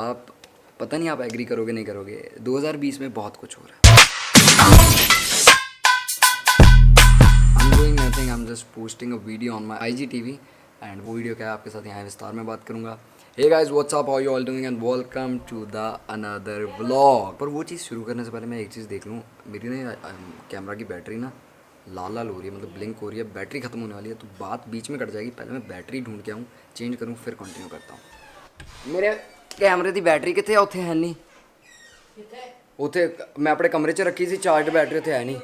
आप पता नहीं आप एग्री करोगे नहीं करोगे, 2020 में बहुत कुछ हो रहा है। I'm doing nothing, I'm just posting a video on my IGTV and वो वीडियो क्या है आपके साथ यहाँ विस्तार में बात करूँगा। Hey guys, what's up? How you all doing and welcome to the another vlog। पर वो चीज़ शुरू करने से पहले मैं एक चीज़ देख लूँ, मेरी ना कैमरा की बैटरी ना लाल लाल हो रही है, मतलब ब्लिंक हो रही है, बैटरी ख़त्म होने वाली है, तो बात बीच में कट जाएगी। पहले मैं बैटरी ढूंढ के आऊँ, चेंज करूँ, फिर कंटिन्यू करता हूँ। मेरे कैमरे की बैटरी कितने उत्थे है नहीं, उत्थे मैं अपने कमरे 'ਚ रखी सी चार्ज, बैटरी उत्थे है नहीं।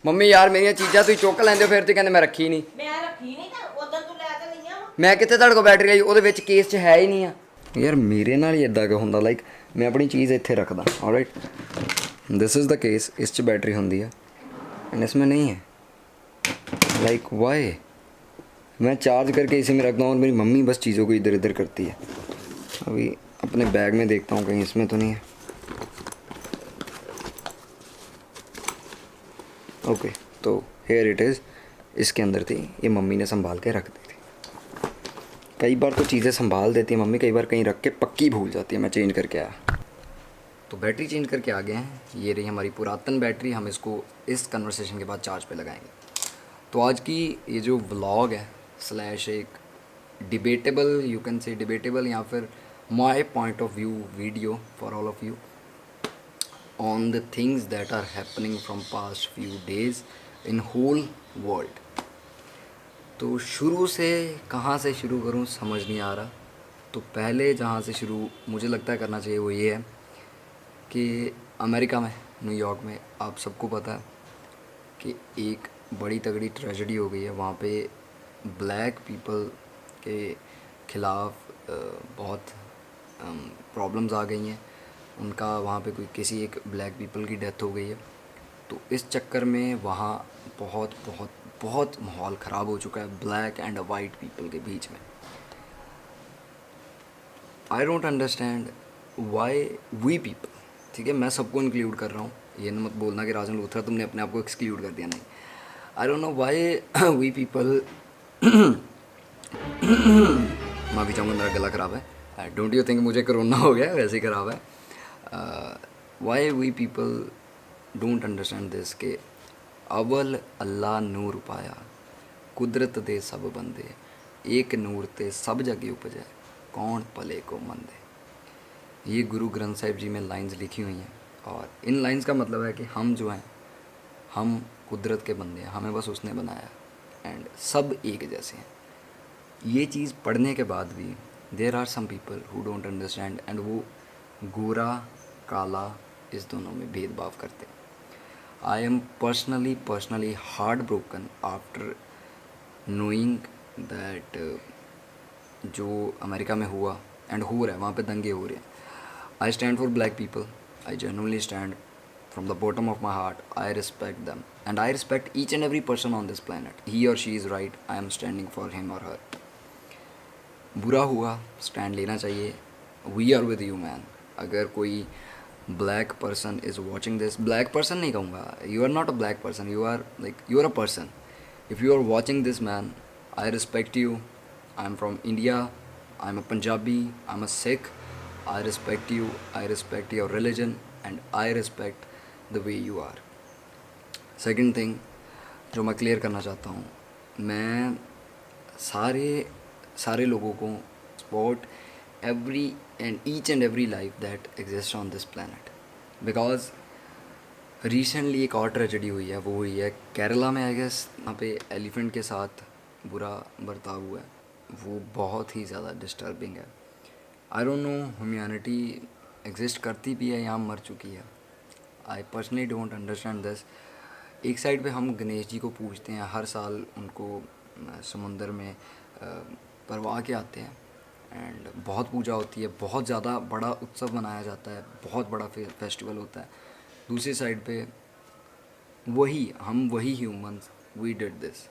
ਮੰਮੀ ਯਾਰ ਮੇਰੀਆਂ ਚੀਜ਼ਾਂ ਤੁਸੀਂ ਚੁੱਕ ਲੈਂਦੇ ਹੋ, ਫਿਰ ਤੁਸੀਂ ਕਹਿੰਦੇ ਮੈਂ ਰੱਖੀ ਨਹੀਂ। ਮੈਂ ਰੱਖੀ ਨਹੀਂ ਤਾਂ ਉਦੋਂ ਤੂੰ ਲੈ ਕੇ ਲਈਆਂ ਵਾ। ਮੈਂ ਕਿੱਥੇ ਤੁਹਾਡੇ ਕੋਲ ਬੈਟਰੀ ਲਈ, ਉਹਦੇ ਵਿੱਚ ਕੇਸ 'ਚ ਹੈ ਹੀ ਨਹੀਂ ਆ। ਯਾਰ ਮੇਰੇ ਨਾਲ ਹੀ ਇਦਾਂ ਕਿਉਂ ਹੁੰਦਾ, ਲਾਈਕ ਮੈਂ ਆਪਣੀ ਚੀਜ਼ ਇੱਥੇ ਰੱਖਦਾ, all right this is the case, ਇਸ 'ਚ बैटरी ਹੁੰਦੀ है एंड इसमें नहीं है, लाइक वाई। मैं चार्ज करके इसी में रखता हूँ और मेरी मम्मी बस चीज़ों को इधर इधर करती है। अभी अपने बैग में देखता हूँ कहीं इसमें तो नहीं है। ओके तो हेयर इट इज़, इसके अंदर थी, ये मम्मी ने संभाल के रख दी थी। कई बार तो चीज़ें संभाल देती है मम्मी, कई बार कहीं रख के पक्की भूल जाती है। मैं चेंज करके आया तो बैटरी चेंज करके आ गए हैं। ये रही हमारी पुरातन बैटरी, हम इसको इस कन्वर्सेशन के बाद चार्ज पे लगाएंगे। तो आज की ये जो व्लॉग है स्लैश एक debatable, you can say debatable या फिर my point of view video for all of you on the things that are happening from past few days in whole world। तो शुरू से कहाँ से शुरू करूँ समझ नहीं आ रहा। तो पहले जहाँ से शुरू मुझे लगता है करना चाहिए वो ये है कि अमेरिका में, न्यूयॉर्क में, आप सबको पता है कि एक बड़ी तगड़ी ट्रेजेडी हो गई है। वहाँ पे ब्लैक पीपल के ख़िलाफ़ बहुत प्रॉब्लम्स आ गई हैं। उनका वहाँ पे कोई किसी एक ब्लैक पीपल की डेथ हो गई है, तो इस चक्कर में वहाँ बहुत बहुत बहुत माहौल ख़राब हो चुका है ब्लैक एंड वाइट पीपल के बीच में। I don't understand why we people, ठीक है मैं सबको इंक्लूड कर रहा हूँ, ये मत बोलना कि राजन लूथरा तुमने अपने आप को एक्सक्लूड कर दिया, नहीं। I don't know why we people मैं भी चाहूँगा, मेरा गला ख़राब है, डोंट यू थिंक मुझे कोरोना हो गया, वैसे ही ख़राब है। Why we people don't understand this के अव्वल अल्लाह नूर पाया, कुदरत दे सब बंदे, एक नूर ते सब जगे उपजे, कौन भले को मंदे। ये गुरु ग्रंथ साहिब जी में लाइंस लिखी हुई हैं और इन लाइंस का मतलब है कि हम जो हैं, हम कुदरत के बंदे हैं, हमें बस उसने बनाया एंड सब एक जैसे हैं। ये चीज़ पढ़ने के बाद भी there are some people who don't understand and वो गोरा काला इस दोनों में भेदभाव करते हैं। I am personally heart broken after knowing that जो अमेरिका में हुआ एंड हो रहा है, वहाँ पे दंगे हो रहे हैं। I stand for black people, I genuinely stand from the bottom of my heart. I respect them and I respect each and every person on this planet. He और she is right, I am standing for him और her. बुरा हुआ, stand लेना चाहिए, we are with you man. अगर कोई black person is watching this, black person नहीं कहूँगा, you are not a black person, you are like you are a person. If you are watching this man, I respect you. I am from India, I am a Punjabi, I am a Sikh. I respect you, I respect your religion and I respect the way you are. Second thing जो मैं clear करना चाहता हूँ, मैं सारे लोगों को support every and each and every life that exists on this planet, because recently एक और ट्रेजेडी हुई है, वो हुई है केरला में, आई गेस, वहाँ पे एलिफेंट के साथ बुरा बर्ताव हुआ है, वो बहुत ही ज़्यादा डिस्टर्बिंग है। आई डोंट नो ह्यूमैनिटी एग्जिस्ट करती भी है या मर चुकी है, I personally don't understand this. एक साइड पे हम गणेश जी को पूजते हैं, हर साल उनको समुंदर में परवा के आते हैं एंड बहुत पूजा होती है, बहुत ज़्यादा बड़ा उत्सव मनाया जाता है, बहुत बड़ा फेस्टिवल होता है। दूसरी साइड पे वही humans, we did this.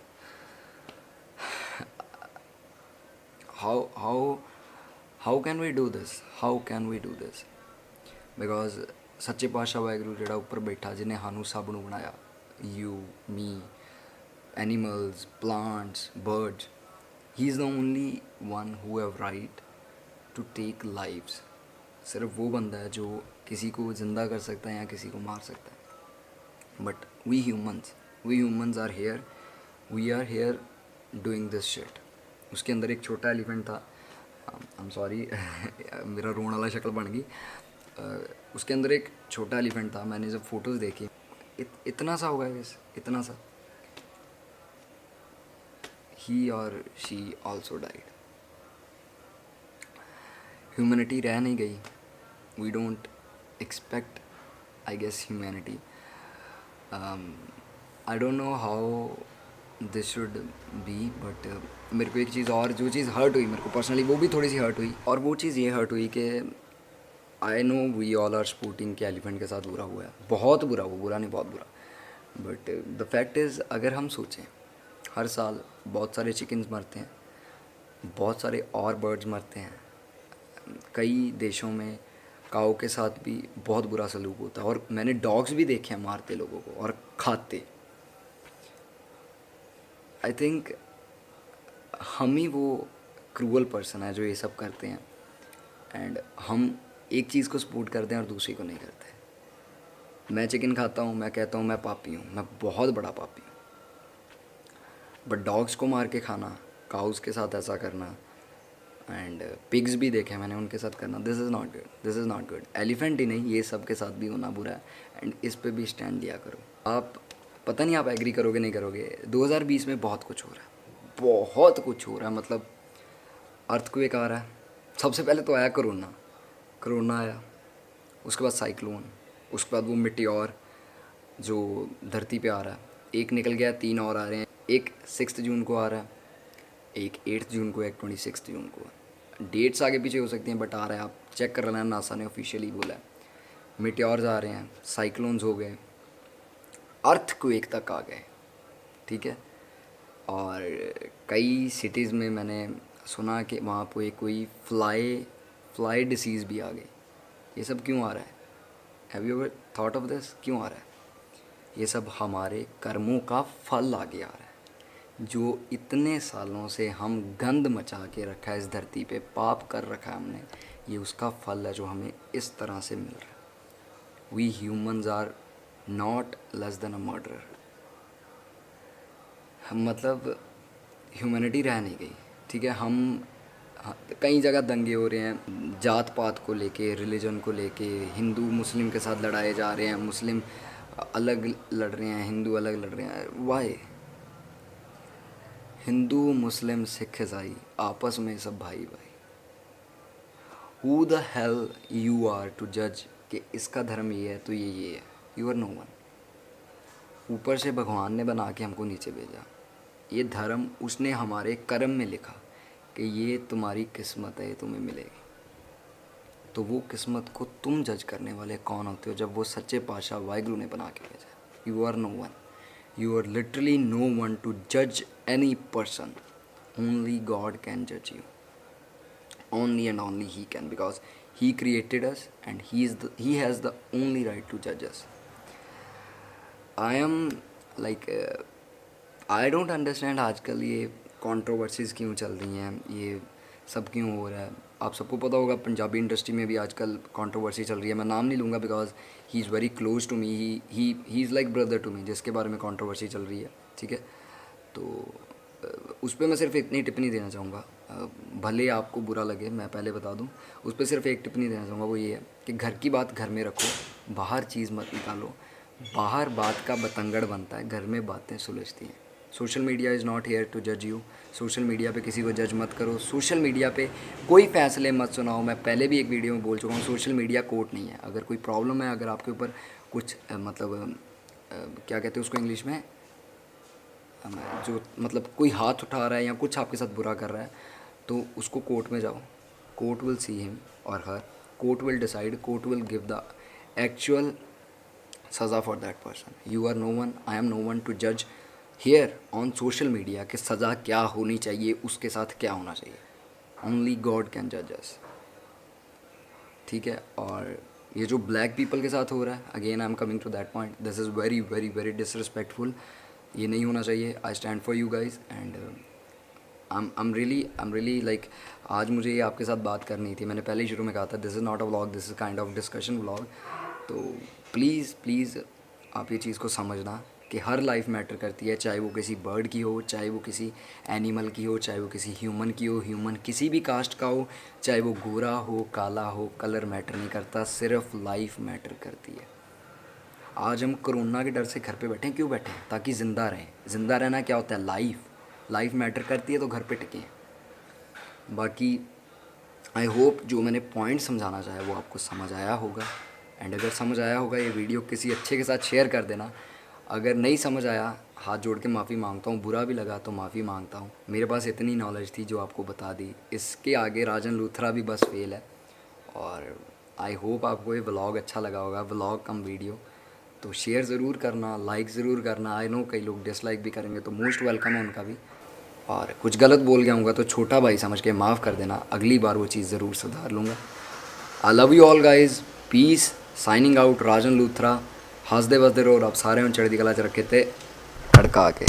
How can we do this, how can we do this? Because सच्चे पातशाह वाहिगुरू जिहड़ा ऊपर बैठा, जिन्हें सानू सब नूं बनाया, you me, animals, plants, birds, he is the only one who have right to take lives, सिर्फ वो बंदा है जो किसी को ज़िंदा कर सकता है या किसी को मार सकता है। But we humans are here doing this shit. उसके अंदर एक छोटा एलिफेंट था, आई एम सॉरी मेरा रोने वाला शक्ल बन गई। उसके अंदर एक छोटा एलिफेंट था, मैंने जब फ़ोटोज़ देखी इतना सा होगा बस, इतना सा। ही और शी ऑल्सो डाइड। ह्यूमैनिटी रह नहीं गई। We don't expect I guess humanity. I don't know how this should be, but मेरे को एक चीज़ और जो चीज़ हर्ट हुई मेरे को पर्सनली, वो भी थोड़ी सी हर्ट हुई, और वो चीज़ ये हर्ट हुई कि I know we all are sporting कि एलिफेंट के साथ बुरा हुआ है, बहुत बुरा, वो बुरा नहीं बहुत बुरा। बट द फैक्ट इज़, अगर हम सोचें हर साल बहुत सारे चिकन्स मरते हैं, बहुत सारे और बर्ड्स मरते हैं, कई देशों में काऊ के साथ भी बहुत बुरा सलूक होता है, और मैंने डॉग्स भी देखे हैं मारते लोगों को और खाते। आई थिंक हम ही वो क्रूअल पर्सन है जो ये सब करते हैं, एंड हम एक चीज़ को सपोर्ट करते हैं और दूसरी को नहीं करते। मैं चिकन खाता हूँ, मैं कहता हूँ मैं पापी हूँ, मैं बहुत बड़ा पापी हूँ। बट डॉग्स को मार के खाना, काउस के साथ ऐसा करना, एंड पिग्स भी देखे मैंने उनके साथ करना, this is not good, this is not good. Elephant ही नहीं, ये सब के साथ भी होना बुरा है, एंड इस पे भी स्टैंड लिया करो। आप पता नहीं आप एग्री करोगे नहीं करोगे, 2020 में बहुत कुछ हो रहा है, बहुत कुछ हो रहा है। मतलब अर्थक्वेक आ रहा है, सबसे पहले तो आया कोरोना आया, उसके बाद साइक्लोन, उसके बाद वो मिट्योर जो धरती पे आ रहा है, एक निकल गया, 3 और आ रहे हैं। एक 6 जून को आ रहा है, एक 8 जून को, एक 26 जून को। डेट्स आगे पीछे हो सकती हैं बट आ रहा है, आप चेक कर लेना, नासा ने ऑफिशियली बोला है। मिट्योर्स आ रहे हैं, साइक्लोन्स हो गए, अर्थक्वेक तक आ गए, ठीक है। और कई सिटीज़ में मैंने सुना कि वहाँ पे कोई फ्लाई डिसीज़ भी आ गई। ये सब क्यों आ रहा है? Have you ever thought of this? क्यों आ रहा है? ये सब हमारे कर्मों का फल आगे आ रहा है। जो इतने सालों से हम गंद मचा के रखा है इस धरती पे, पाप कर रखा है हमने, ये उसका फल है जो हमें इस तरह से मिल रहा है। We humans are not less than a murderer. हम मतलब ह्यूमैनिटी रह नहीं गई, ठीक है। कई जगह दंगे हो रहे हैं जात पात को लेके, रिलीजन को लेके, हिंदू मुस्लिम के साथ लड़ाए जा रहे हैं, मुस्लिम अलग लड़ रहे हैं, हिंदू अलग लड़ रहे हैं। वाई? हिंदू मुस्लिम सिख ईसाई आपस में सब भाई भाई। Who the hell you are to जज कि इसका धर्म ये है तो ये है? You are no one. ऊपर से भगवान ने बना के हमको नीचे भेजा। ये धर्म उसने हमारे कर्म में लिखा कि ये तुम्हारी किस्मत है, ये तुम्हें मिलेगी। तो वो किस्मत को तुम जज करने वाले कौन होते हो जब वो सच्चे पातशाह वाहिगुरु ने बना के भेजा? You are no one. You are literally no one to जज any person. Only God can जज you, only and only he can, because he created us and he has the only right to judge us. I am like I don't understand आजकल ये controversies क्यों चल रही हैं, ये सब क्यों हो रहा है। आप सबको पता होगा पंजाबी इंडस्ट्री में भी आजकल कंट्रोवर्सी चल रही है। मैं नाम नहीं लूँगा because he is very close to me, he is like brother to me, जिसके बारे में कंट्रोवर्सी चल रही है, ठीक है। तो उस पर मैं सिर्फ इतनी टिप्पणी देना चाहूँगा, भले आपको बुरा लगे, मैं पहले बता दूँ, उस पर सिर्फ एक टिप्पणी देना चाहूँगा, वो ये है कि घर की बात घर में रखो, बाहर चीज़ मत निकालो। बाहर बात का बतंगड़ बनता है, घर में बातें सुलझती हैं। Social media is not here to जज यू। सोशल मीडिया पे किसी को जज मत करो। सोशल मीडिया पे कोई फ़ैसले मत सुनाओ। मैं पहले भी एक वीडियो में बोल चुका हूँ, सोशल मीडिया कोर्ट नहीं है। अगर कोई प्रॉब्लम है, अगर आपके ऊपर कुछ क्या कहते हैं उसको इंग्लिश में, जो मतलब कोई हाथ उठा रहा है या कुछ आपके साथ बुरा कर रहा है, तो उसको कोर्ट में जाओ। कोर्ट विल सी हिम और her, court will decide, court will give the actual सज़ा for that person. You are no one, I am no one to जज हेयर ऑन सोशल मीडिया कि सज़ा क्या होनी चाहिए, उसके साथ क्या होना चाहिए। ओनली गॉड कैन जज अस, ठीक है। और ये जो ब्लैक पीपल के साथ हो रहा है, again I am coming to that point, this is very very very disrespectful. ये नहीं होना चाहिए। I stand for you guys, and I'm really like आज मुझे ये आपके साथ बात करनी थी. मैंने पहले ही शुरू में कहा था this is not a vlog, this is kind of discussion vlog. तो प्लीज़ आप ये चीज़ को समझना कि हर लाइफ मैटर करती है, चाहे वो किसी बर्ड की हो, चाहे वो किसी एनिमल की हो, चाहे वो किसी ह्यूमन की हो, ह्यूमन किसी भी कास्ट का हो, चाहे वो गोरा हो, काला हो, कलर मैटर नहीं करता, सिर्फ लाइफ मैटर करती है. आज हम कोरोना के डर से घर पे बैठे हैं. क्यों बैठे हैं? ताकि ज़िंदा रहें. ज़िंदा रहना क्या होता है? लाइफ मैटर करती है, तो घर पे टिके. बाकी आई होप जो मैंने पॉइंट समझाना चाहा वो आपको समझ आया होगा. एंड अगर समझ आया होगा ये वीडियो किसी अच्छे के साथ शेयर कर देना. अगर नहीं समझ आया हाथ जोड़ के माफ़ी मांगता हूँ, बुरा भी लगा तो माफ़ी मांगता हूँ. मेरे पास इतनी नॉलेज थी जो आपको बता दी. इसके आगे राजन लूथरा भी बस फेल है. और आई होप आपको ये व्लॉग अच्छा लगा होगा, व्लॉग कम वीडियो. तो शेयर ज़रूर करना, लाइक ज़रूर करना. आई नो कई लोग डिसलाइक भी करेंगे, तो मोस्ट वेलकम है उनका भी. और कुछ गलत बोल गया हूँगा तो छोटा भाई समझ के माफ़ कर देना. अगली बार वो चीज़ ज़रूर सुधार लूँगा. I love you all guys. Peace. Signing out. Rajan Luthra. हंसदे बसदे रहो. आप सारे चढ़ती कला च रखे थे खड़का के.